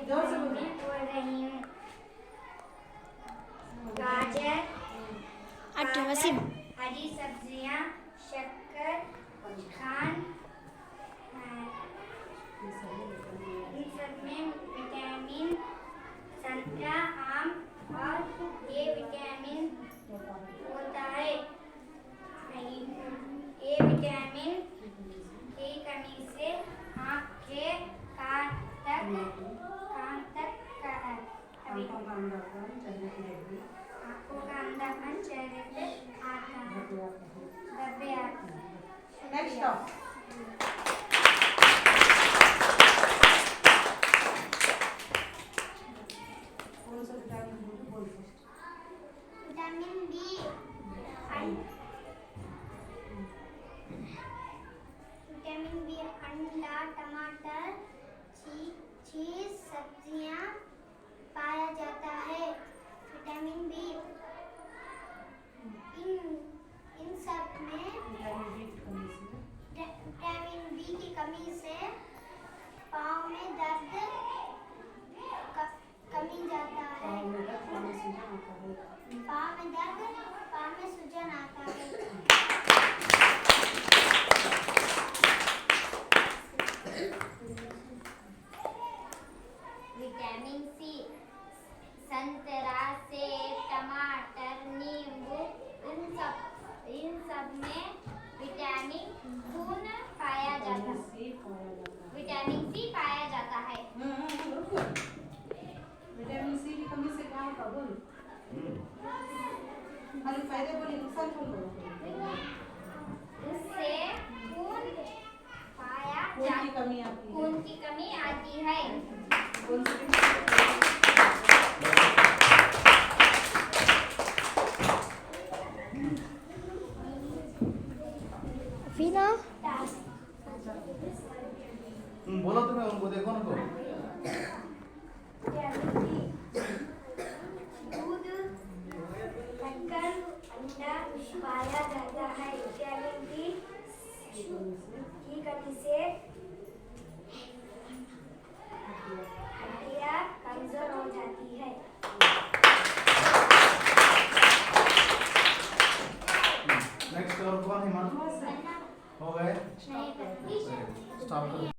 बोल रही हूँ। गाजर, हरी सब्जियाँ, शक्कर, खांड, इन सब में विटामिन, संतरा, आम और ए विटामिन होता है। ए विटामिन की कमी से आँख के कान तक आँखों का अंधापन चेहरे पे आता है, धब्बे आते हैं। Next vitamin B, vitamin B अंडा, टमाटर, चीज, सब्जियां पाया जाता है। विटामिन बी इन सब में विटामिन बी की कमी से पाँव में दर्द कमी जाता है। पाँव में सूजन आता है। विटामिन सी संतरा, सेब, टमाटर, नींबू इन सब में विटामिन खून पाया जाता है। विटामिन सी पाया जाता है। विटामिन सी की कमी से क्या होता बोल? खाली फायदे बोले, नुकसान कौन बोला? उससे खून की कमी आती है। बोलो तुम्हें उनको देखो ना तो। दूध, शक्कर, अंडा पाया जाता है। विटामिन डी की कमी से हड्डियाँ कमजोर हो जाती है। नेक्स्ट और कौन है? हो गए? नहीं, स्टॉप करो।